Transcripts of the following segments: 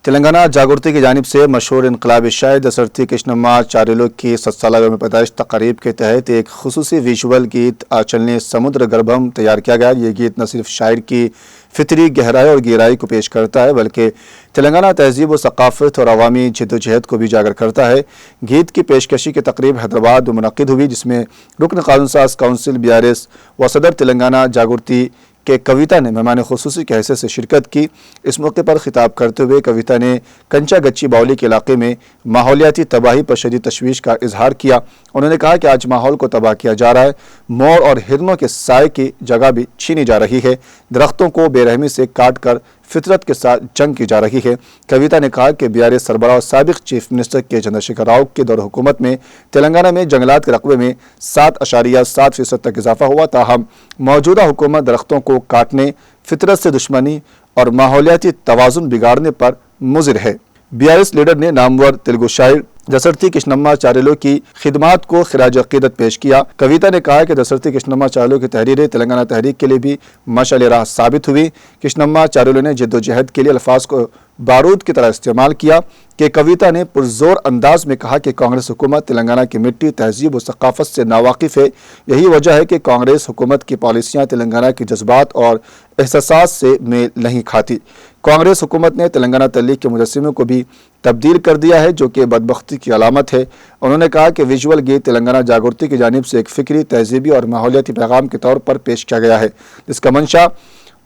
तेलंगाना जागृति की जानिब से मशहूर इनकलाबी शायर दशरथी कृष्णम्मा चारेलो की 7 साल पैदाइश तकरीब के तहत एक खुसूसी विजुअल गीत चलने समुद्र गर्भम तैयार किया गया। ये गीत न सिर्फ शायर की फितरी गहराई और गहराई को पेश करता है बल्कि तेलंगाना तहजीब व सकाफत और अवामी जद्दोजहद को भी उजागर करता है। गीत की पेशकशी की तकरीब हैदराबाद में मुनक्किद हुई, जिसमें रुकन कानून साज काउंसिल BRS व सदर तेलंगाना जागृति के कविता ने मेहमान खुसूसी की हैसियत से शिरकत की। इस मौके पर खिताब करते हुए कविता ने कंचा गच्ची बावली के इलाके में माहौलियाती तबाही पर शदीद तशवीश का इजहार किया। उन्होंने कहा कि आज माहौल को तबाह किया जा रहा है, मोर और हिरनों के साय की जगह भी छीनी जा रही है, दरख्तों को बेरहमी से काट कर फितरत के साथ जंग की जा रही है। कविता ने कहा कि BRS सरबराह और साबिक चीफ मिनिस्टर के चंद्रशेखर राव के दौर हुकूमत में तेलंगाना में जंगलात के रकबे में 7.7% तक इजाफा हुआ, ताहम मौजूदा हुकूमत दरख्तों को काटने, फितरत से दुश्मनी और माहौलियाती तवाज़ुन बिगाड़ने पर मुज़िर है। BRS लीडर ने नामवर तेलुगु शायर दशरथी कृष्णम्मा चारेलो की खिदमात को खिराज अकीदत पेश किया। कविता ने कहा कि दशरथी कृष्णम्मा चारेलो की तहरीरें तेलंगाना तहरीक के लिए भी मशाल राह साबित हुई। कृष्णम्मा चारेलो ने जद्दोजहद के लिए अल्फाज को बारूद की तरह इस्तेमाल किया कि कविता ने पुरजोर अंदाज में कहा कि कांग्रेस हुकूमत तेलंगाना की मिट्टी, तहजीब और सकाफत से नावाकिफ है। यही वजह है कि कांग्रेस हुकूमत की पॉलिसियाँ तेलंगाना के जज्बात और एहसास से मेल नहीं खाती। कांग्रेस हुकूमत ने तेलंगाना तहरीक के मुजस्सिमों को भी तब्दील कर दिया है, जो कि बदबख्ती की अलामत है। उन्होंने कहा कि विजुअल गीत तेलंगाना जागृति की जानिब से एक फिक्री, तहजीबी और माहौलियाती पैगाम के तौर पर पेश किया गया है, जिसका मंशा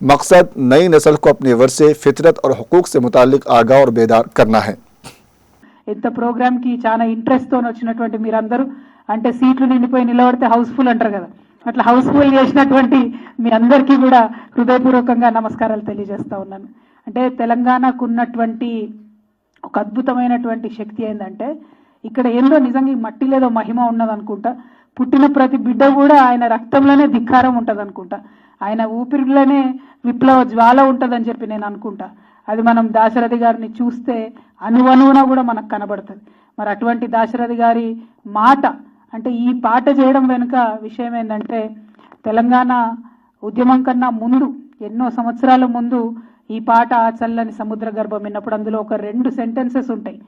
मकसद नई नस्ल को अपने वर्से, फितरत और हुकूक से मुताल्लिक आगाह और बेदार करना है। ఇంత ప్రోగ్రామ్ కి చాలా ఇంట్రెస్ట్ తో వచ్చినటువంటి మీరందరూ అంటే సీట్లు నిండిపోయి నిలబడితే హౌస్ఫుల్ అంటారు కదా, అట్లా హౌస్ఫుల్ చేసినటువంటి మీ అందరికీ కూడా హృదయపూర్వకంగా నమస్కారాలు తెలియజేస్తా ఉన్నాను. అంటే తెలంగాణకు ఉన్నటువంటి ఒక అద్భుతమైనటువంటి శక్తి ఏంటంటే ఇక్కడ ఏందో నిజంగా ఈ మట్టిలేదో మహిమ ఉన్నదనుకుంటా. పుట్టిన ప్రతి బిడ్డ కూడా ఆయన రక్తంలోనే ధిక్కారం ఉంటదనుకుంటా, ఆయన ఊపిరిలోనే విప్లవ జ్వాల ఉంటదని చెప్పి నేను అనుకుంటా. అది మనం దాశరథి గారిని చూస్తే అణువణువున కూడా మనకు కనబడుతుంది. మరి అటువంటి దాశరథి గారి మాట అంటే ఈ పాట చేయడం వెనుక విషయం ఏంటంటే తెలంగాణ ఉద్యమం కన్నా ముందు ఎన్నో సంవత్సరాల ముందు ఈ పాట చల్లని సముద్ర గర్భం విన్నప్పుడు అందులో ఒక 2 సెంటెన్సెస్ ఉంటాయి.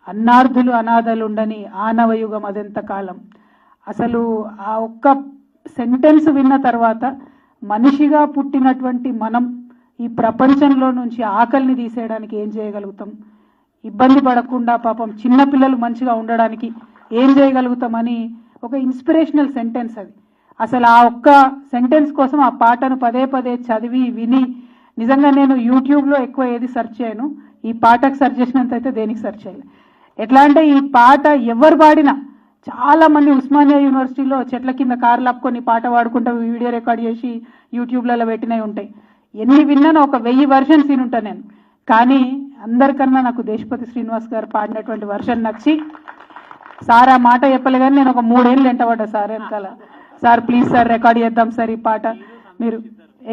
అన్నార్థులు అనాథలు ఉండని ఆనవయుగం అదెంత కాలం. అసలు ఆ ఒక్క సెంటెన్స్ విన్న తర్వాత మనిషిగా పుట్టినటువంటి మనం ఈ ప్రపంచంలో నుంచి ఆకలిని తీసేయడానికి ఏం చేయగలుగుతాం, ఇబ్బంది పడకుండా పాపం చిన్నపిల్లలు మంచిగా ఉండడానికి ఏం చేయగలుగుతామని ఒక ఇన్స్పిరేషనల్ సెంటెన్స్ అది. అసలు ఆ ఒక్క సెంటెన్స్ కోసం ఆ పాటను పదే పదే చదివి విని నిజంగా నేను యూట్యూబ్లో ఎక్కువ ఏది సెర్చ్ చేయను, ఈ పాటకు సెర్చ్ చేసినంత అయితే దేనికి సెర్చ్ చేయలేదు. ఎట్లా అంటే ఈ పాట ఎవరు పాడినా చాలా మంది ఉస్మానియా యూనివర్సిటీలో చెట్ల కింద కార్లు ఆపుకొని పాట పాడుకుంటూ వీడియో రికార్డ్ చేసి యూట్యూబ్లలో పెట్టినవి ఉంటాయి. ఎన్ని విన్నానో ఒక 1000 వర్షన్స్ వినుంటా నేను. కానీ అందరికన్నా నాకు దేశపతి శ్రీనివాస్ గారు పాడినటువంటి వర్షన్ నచ్చి సార్ ఆ మాట చెప్పలే కానీ నేను ఒక 3 ఏళ్ళు వెంటబడ్డా సార్ వెనకాల. సార్ ప్లీజ్ సార్ రికార్డ్ చేద్దాం సార్ ఈ పాట మీరు.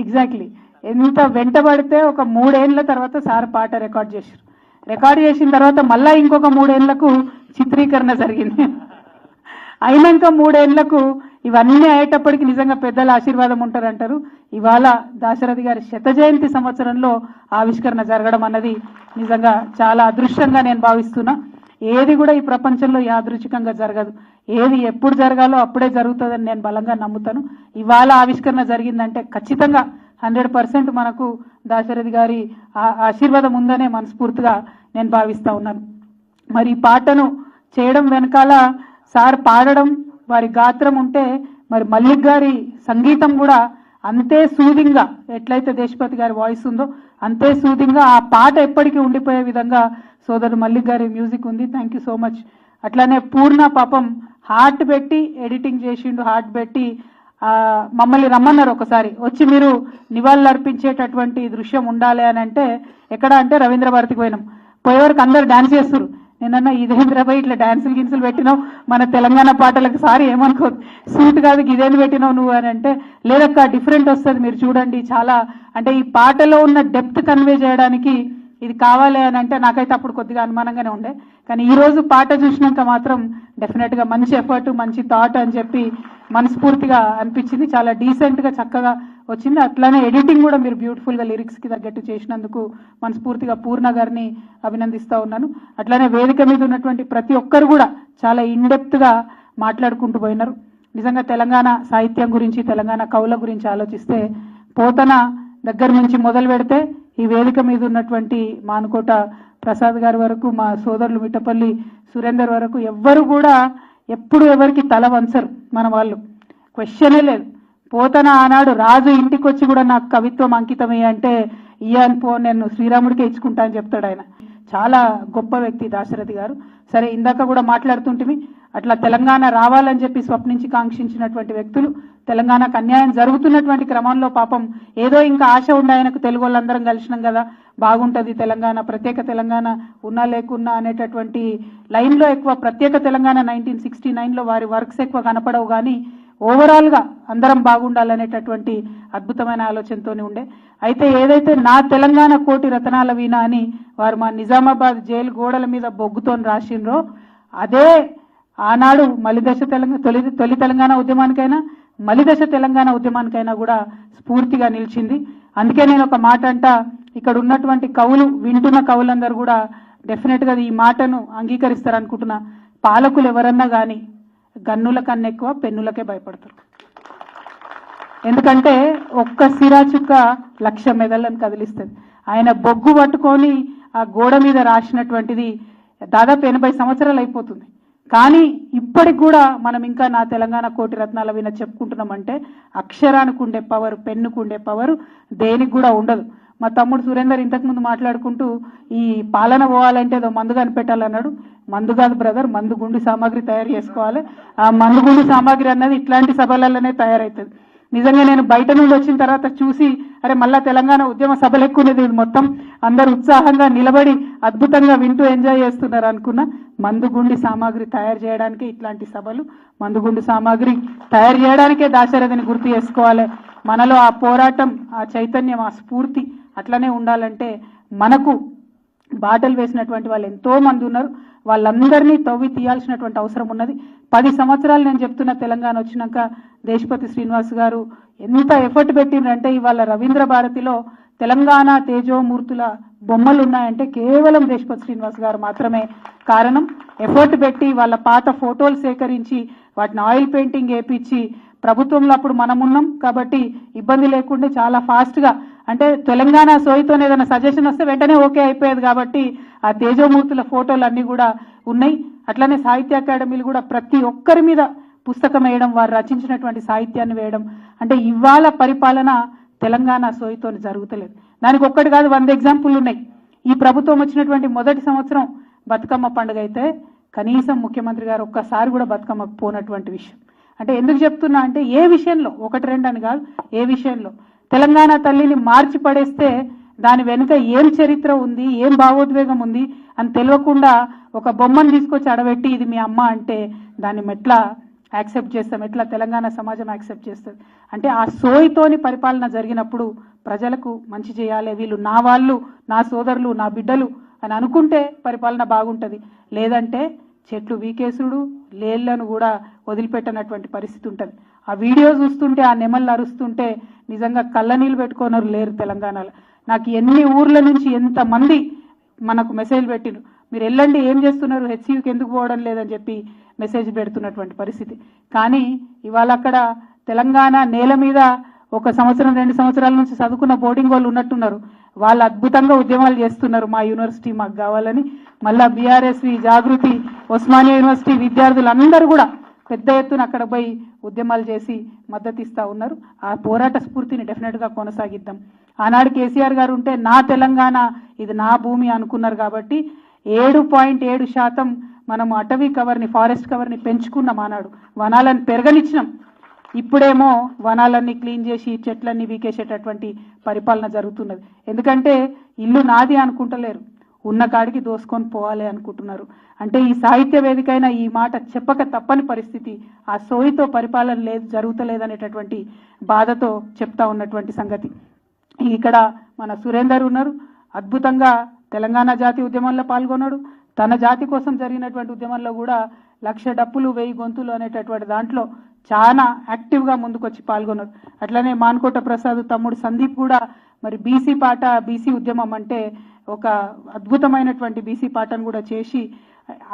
ఎగ్జాక్ట్లీ ఎంత వెంటబడితే ఒక 3 ఏళ్ళ తర్వాత సార్ పాట రికార్డ్ చేశారు. రికార్డ్ చేసిన తర్వాత మళ్ళీ ఇంకొక 3 ఏళ్లకు చిత్రీకరణ జరిగింది. అయినాక 3 ఏళ్లకు ఇవన్నీ అయ్యేటప్పటికి నిజంగా పెద్దల ఆశీర్వాదం ఉంటారంటారు. ఇవాళ దాశరథి గారి 100వ జయంతి సంవత్సరంలో ఆవిష్కరణ జరగడం అన్నది నిజంగా చాలా అదృష్టంగా నేను భావిస్తున్నా. ఏది కూడా ఈ ప్రపంచంలో యాదృచ్ఛికంగా జరగదు, ఏది ఎప్పుడు జరగాలో అప్పుడే జరుగుతుందని నేను బలంగా నమ్ముతాను. ఇవాళ ఆవిష్కరణ జరిగిందంటే ఖచ్చితంగా 100% మనకు దాశరథి గారి ఆశీర్వాదం ఉందనే మనస్ఫూర్తిగా నేను భావిస్తా ఉన్నాను. మరి ఈ పాటను చేయడం వెనకాల సార్ పాడడం, వారి గాత్రం ఉంటే మరి మల్లిక్ గారి సంగీతం కూడా అంతే సూదింగ్గా, ఎట్లయితే దేశపతి గారి వాయిస్ ఉందో అంతే సూదింగ్గా ఆ పాట ఎప్పటికీ ఉండిపోయే విధంగా సోదరు మల్లిక్ గారి మ్యూజిక్ ఉంది. Thank you so much. అట్లానే పూర్ణ పాపం హార్ట్ పెట్టి ఎడిటింగ్ చేసిండు, హార్ట్ పెట్టి మమ్మల్ని రమ్మన్నారు ఒకసారి వచ్చి మీరు నివాళులు అర్పించేటటువంటి దృశ్యం ఉండాలి అని అంటే ఎక్కడ అంటే రవీంద్ర భారతికి పోయినాం. పోయేవరకు అందరు డాన్స్ చేస్తారు. నేనన్నా ఇదేంద్రపై ఇట్లా డాన్సులు గిన్సులు పెట్టినావు మన తెలంగాణ పాటలకు, సారి ఏమనుకోదు సూట్ కాదు ఇదేంది పెట్టినావు నువ్వు అని అంటే లేదక్క డిఫరెంట్ వస్తుంది మీరు చూడండి. చాలా అంటే ఈ పాటలో ఉన్న డెప్త్ కన్వే చేయడానికి ఇది కావాలి అని అంటే నాకైతే అప్పుడు కొద్దిగా అనుమానంగానే ఉండే. కానీ ఈరోజు పాట చూసినాక మాత్రం డెఫినెట్గా మంచి ఎఫర్ట్, మంచి థాట్ అని చెప్పి మనస్ఫూర్తిగా అనిపించింది. చాలా డీసెంట్గా చక్కగా వచ్చింది. అట్లానే ఎడిటింగ్ కూడా మీరు బ్యూటిఫుల్గా లిరిక్స్కి తగ్గట్టు చేసినందుకు మనస్ఫూర్తిగా పూర్ణ గారిని అభినందిస్తూ ఉన్నాను. అట్లానే వేదిక మీద ఉన్నటువంటి ప్రతి ఒక్కరు కూడా చాలా ఇన్డెప్త్గా మాట్లాడుకుంటూ పోయినారు. నిజంగా తెలంగాణ సాహిత్యం గురించి, తెలంగాణ కవుల గురించి ఆలోచిస్తే పోతన దగ్గర నుంచి మొదలు పెడితే ఈ వేదిక మీద ఉన్నటువంటి మానుకోట ప్రసాద్ గారి వరకు, మా సోదరులు మిట్టపల్లి సురేందర్ వరకు ఎవ్వరు కూడా ఎప్పుడు ఎవరికి తల వంచరు. మన వాళ్ళు క్వశ్చనే లేదు. పోతన ఆనాడు రాజు ఇంటికి వచ్చి కూడా నాకు కవిత్వం అంకితమే అంటే ఇయ్యాను పో, నేను శ్రీరాముడికే ఇచ్చుకుంటా అని చెప్తాడు ఆయన. చాలా గొప్ప వ్యక్తి దాశరథి గారు. సరే, ఇందాక కూడా మాట్లాడుతుంటిమి, అట్లా తెలంగాణ రావాలని చెప్పి స్వప్నించి కాంక్షించినటువంటి వ్యక్తులు తెలంగాణకు అన్యాయం జరుగుతున్నటువంటి క్రమంలో పాపం ఏదో ఇంకా ఆశ ఉండే ఆయనకు, తెలుగు వాళ్ళందరం కలిసినాం కదా బాగుంటుంది తెలంగాణ, ప్రత్యేక తెలంగాణ ఉన్నా లేకున్నా అనేటటువంటి లైన్లో ఎక్కువ ప్రత్యేక తెలంగాణ 1969లో వారి వర్క్స్ ఎక్కువ కనపడవు, కానీ ఓవరాల్గా అందరం బాగుండాలనేటటువంటి అద్భుతమైన ఆలోచనతోనే ఉండే. అయితే ఏదైతే నా తెలంగాణ కోటి రతనాల వీణ అని వారు మా నిజామాబాద్ జైలు గోడల మీద బొగ్గుతో రాసిండ్రో అదే ఆనాడు మలిదశ తొలి తెలంగాణ ఉద్యమానికైనా మలిదశ తెలంగాణ ఉద్యమానికైనా కూడా స్ఫూర్తిగా నిలిచింది. అందుకే నేను ఒక మాట అంట, ఇక్కడ ఉన్నటువంటి కవులు, వింటున్న కవులందరూ కూడా డెఫినెట్గా ఈ మాటను అంగీకరిస్తారనుకుంటున్నా. పాలకులు ఎవరన్నా కానీ గన్నుల కన్నా ఎక్కువ పెన్నులకే భయపడతారు. ఎందుకంటే ఒక్క సిరాచుక్క 1,00,000 మెదళ్ళను కదిలిస్తుంది. ఆయన బొగ్గు పట్టుకొని ఆ గోడ మీద రాసినటువంటిది దాదాపు 80 సంవత్సరాలు అయిపోతుంది. కానీ ఇప్పటికి కూడా మనం ఇంకా నా తెలంగాణ కోటి రత్నాల వీణ చెప్పుకుంటున్నామంటే అక్షరానికి ఉండే పవర్, పెన్నుకు ఉండే పవర్ దేనికి కూడా ఉండదు. మా తమ్ముడు సురేందర్ ఇంతకుముందు మాట్లాడుకుంటూ ఈ పాలన పోవాలంటే ఏదో మందు కనిపెట్టాలన్నాడు. మందు కాదు బ్రదర్, మందు గుండి సామాగ్రి తయారు చేసుకోవాలి. ఆ మందు గుండి సామాగ్రి అన్నది ఇట్లాంటి సభలలోనే తయారవుతుంది. నిజంగా నేను బయట నుండి వచ్చిన తర్వాత చూసి అరే మళ్ళా తెలంగాణ ఉద్యమ సభలు ఎక్కువనేది, మొత్తం అందరు ఉత్సాహంగా నిలబడి అద్భుతంగా వింటూ ఎంజాయ్ చేస్తున్నారు అనుకున్నా. మందుగుండి సామాగ్రి తయారు చేయడానికే ఇట్లాంటి సభలు, మందుగుండి సామాగ్రి తయారు చేయడానికే దాశరథిని గుర్తు చేసుకోవాలి. మనలో ఆ పోరాటం, ఆ చైతన్యం, ఆ స్ఫూర్తి అట్లనే ఉండాలంటే మనకు బాటలు వేసినటువంటి వాళ్ళు ఎంతో మంది ఉన్నారు. వాళ్ళందరినీ తవ్వి తీయాల్సినటువంటి అవసరం ఉన్నది. 10 సంవత్సరాలు నేను చెప్తున్న తెలంగాణ వచ్చినాక దేశపతి శ్రీనివాస్ గారు ఎంత ఎఫర్ట్ పెట్టిండ్రంటే ఇవాళ రవీంద్ర భారతిలో తెలంగాణ తేజోమూర్తుల బొమ్మలు ఉన్నాయంటే కేవలం దేశపతి శ్రీనివాస్ గారు మాత్రమే కారణం. ఎఫర్ట్ పెట్టి వాళ్ళ పాత ఫోటోలు సేకరించి వాటిని ఆయిల్ పెయింటింగ్ వేయించి, ప్రభుత్వంలో అప్పుడు మనం ఉన్నాం కాబట్టి ఇబ్బంది లేకుండా చాలా ఫాస్ట్గా, అంటే తెలంగాణ సోయితో ఏదైనా సజెషన్ వస్తే వెంటనే ఓకే అయిపోయేది కాబట్టి ఆ తేజోమూర్తుల ఫోటోలు అన్నీ కూడా ఉన్నాయి. అట్లనే సాహిత్య అకాడమీలు కూడా ప్రతి ఒక్కరి మీద పుస్తకం వేయడం, వారు రచించినటువంటి సాహిత్యాన్ని వేయడం, అంటే ఇవాళ పరిపాలన తెలంగాణ సోయితో జరుగుతలేదు. దానికి ఒక్కటి కాదు 100 ఎగ్జాంపుల్ ఉన్నాయి. ఈ ప్రభుత్వం వచ్చినటువంటి మొదటి సంవత్సరం బతుకమ్మ పండుగ అయితే కనీసం ముఖ్యమంత్రి గారు ఒక్కసారి కూడా బతుకమ్మకు పోనటువంటి విషయం. అంటే ఎందుకు చెప్తున్నా అంటే ఏ విషయంలో, 1-2 అని కాదు, ఏ విషయంలో తెలంగాణ తల్లిని మార్చి పడేస్తే దాని వెనుక ఏం చరిత్ర ఉంది, ఏం భావోద్వేగం ఉంది అని తెలియకుండా ఒక బొమ్మను తీసుకొచ్చి అడబెట్టి ఇది మీ అమ్మ అంటే దాన్ని ఎట్లా యాక్సెప్ట్ చేస్తాం, ఎట్లా తెలంగాణ సమాజం యాక్సెప్ట్ చేస్తుంది? అంటే ఆ సోయితోని పరిపాలన జరిగినప్పుడు ప్రజలకు మంచి చేయాలి, వీళ్ళు నా వాళ్ళు, నా సోదరులు, నా బిడ్డలు అని అనుకుంటే పరిపాలన బాగుంటుంది. లేదంటే చెట్లు వీకేసుడు, లేళ్లను కూడా వదిలిపెట్టనటువంటి పరిస్థితి ఉంటుంది. ఆ వీడియో చూస్తుంటే, ఆ నెమళ్ళు అరుస్తుంటే నిజంగా కళ్ళ నీళ్ళు పెట్టుకోనరు లేరు తెలంగాణలో. నాకు ఎన్ని ఊర్ల నుంచి ఎంతమంది మనకు మెసేజ్ పెట్టిండ్రు, మీరు వెళ్ళండి ఏం చేస్తున్నారు, హెచ్సియూకి ఎందుకు పోవడం లేదని చెప్పి మెసేజ్ పెడుతున్నటువంటి పరిస్థితి. కానీ ఇవాళ అక్కడ తెలంగాణ నేల మీద 1 సంవత్సరం 2 సంవత్సరాల నుంచి చదువుకున్న బోర్డింగ్ వాళ్ళు ఉన్నట్టున్నారు. వాళ్ళు అద్భుతంగా ఉద్యమాలు చేస్తున్నారు, మా యూనివర్సిటీ మాకు కావాలని. మళ్ళా బీఆర్ఎస్వి, జాగృతి, ఉస్మానియా యూనివర్సిటీ విద్యార్థులందరూ కూడా పెద్ద ఎత్తున అక్కడ పోయి ఉద్యమాలు చేసి మద్దతు ఇస్తూ ఉన్నారు. ఆ పోరాట స్ఫూర్తిని డెఫినెట్గా కొనసాగిద్దాం. ఆనాడు కేసీఆర్ గారు ఉంటే నా తెలంగాణ ఇది నా భూమి అనుకున్నారు కాబట్టి 7.7% మనము అటవీ కవర్ని, ఫారెస్ట్ కవర్ని పెంచుకున్నాం. ఆనాడు వనాలను పెరగనిచ్చినాం. ఇప్పుడేమో వనాలన్నీ క్లీన్ చేసి చెట్లన్నీ వీకేసేటటువంటి పరిపాలన జరుగుతున్నది. ఎందుకంటే ఇల్లు నాది అనుకుంటలేరు, ఉన్న కాడికి దోసుకొని పోవాలి అనుకుంటున్నారు. అంటే ఈ సాహిత్య వేదికైనా ఈ మాట చెప్పక తప్పని పరిస్థితి. ఆ సోయితో పరిపాలన లేదు, జరుగుతలేదనేటటువంటి బాధతో చెప్తా ఉన్నటువంటి సంగతి. ఇక్కడ మన సురేందర్ ఉన్నారు, అద్భుతంగా తెలంగాణ జాతి ఉద్యమంలో పాల్గొన్నాడు. తన జాతి కోసం జరిగినటువంటి ఉద్యమంలో కూడా 1,00,000 డప్పులు 1000 గొంతులు అనేటటువంటి దాంట్లో చాలా యాక్టివ్గా ముందుకొచ్చి పాల్గొన్నారు. అట్లనే మాన్కోట ప్రసాద్ తమ్ముడు సందీప్ కూడా మరి బీసీ పాట, బీసీ ఉద్యమం అంటే ఒక అద్భుతమైనటువంటి బీసీ పాటను కూడా చేసి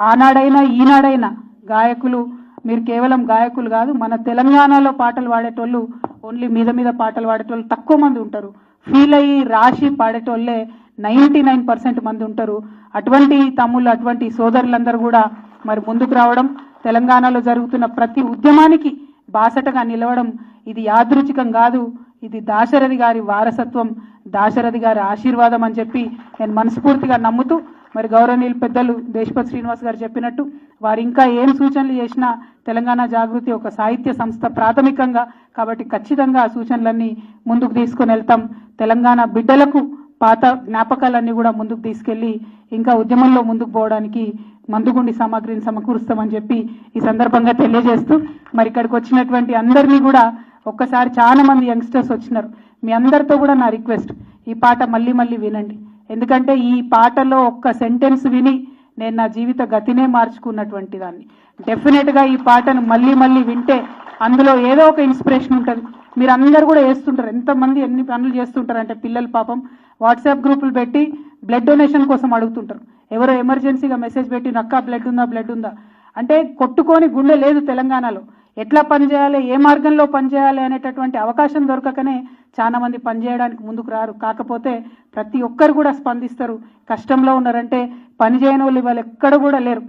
ఆనాడైనా ఈనాడైనా గాయకులు, మీరు కేవలం గాయకులు కాదు, మన తెలంగాణలో పాటలు పాడేటోళ్ళు ఓన్లీ మీద మీద పాటలు పాడేటోళ్ళు తక్కువ మంది ఉంటారు. ఫీల్ అయ్యి రాసి పాడేటోళ్ళే 99% మంది ఉంటారు. అటువంటి తమ్ముళ్ళు, అటువంటి సోదరులందరూ కూడా మరి ముందుకు రావడం, తెలంగాణలో జరుగుతున్న ప్రతి ఉద్యమానికి బాసటగా నిలవడం ఇది యాదృచ్ఛికం కాదు, ఇది దాశరథి గారి వారసత్వం, దాశరథి గారి ఆశీర్వాదం అని చెప్పి నేను మనస్ఫూర్తిగా నమ్ముతూ, మరి గౌరవనీయులు పెద్దలు దేశపతి శ్రీనివాస్ గారు చెప్పినట్టు వారు ఇంకా ఏం సూచనలు చేసినా తెలంగాణ జాగృతి ఒక సాహిత్య సంస్థ ప్రాథమికంగా, కాబట్టి ఖచ్చితంగా ఆ సూచనలన్నీ ముందుకు తీసుకొని వెళ్తాం. తెలంగాణ బిడ్డలకు పాత జ్ఞాపకాలన్నీ కూడా ముందుకు తీసుకెళ్లి ఇంకా ఉద్యమంలో ముందుకు పోవడానికి మందుగుండి సామాగ్రిని సమకూరుస్తామని చెప్పి ఈ సందర్భంగా తెలియజేస్తూ, మరి ఇక్కడికి వచ్చినటువంటి అందరినీ కూడా ఒక్కసారి చాలా మంది యంగ్స్టర్స్ వచ్చినారు, మీ అందరితో కూడా నా రిక్వెస్ట్, ఈ పాట మళ్ళీ మళ్ళీ వినండి. ఎందుకంటే ఈ పాటలో ఒక్క సెంటెన్స్ విని నేను నా జీవిత గతినే మార్చుకున్నటువంటి దాన్ని. డెఫినెట్గా ఈ పాటను మళ్ళీ మళ్ళీ వింటే అందులో ఏదో ఒక ఇన్స్పిరేషన్ ఉంటుంది. మీరు అందరు కూడా వేస్తుంటారు, ఎంతమంది ఎన్ని పనులు చేస్తుంటారు అంటే పిల్లలు పాపం వాట్సాప్ గ్రూపులు పెట్టి బ్లడ్ డొనేషన్ కోసం అడుగుతుంటారు. ఎవరో ఎమర్జెన్సీగా మెసేజ్ పెట్టి నక్కా బ్లడ్ ఉందా అంటే కొట్టుకొని గుండె లేదు తెలంగాణలో. ఎట్లా పనిచేయాలి, ఏ మార్గంలో పనిచేయాలి అనేటటువంటి అవకాశం దొరకకనే చాలా మంది పనిచేయడానికి ముందుకు రారు. కాకపోతే ప్రతి ఒక్కరు కూడా స్పందిస్తారు. కష్టంలో ఉన్నారంటే పని చేయని వాళ్ళు ఇవాళ ఎక్కడ కూడా లేరు.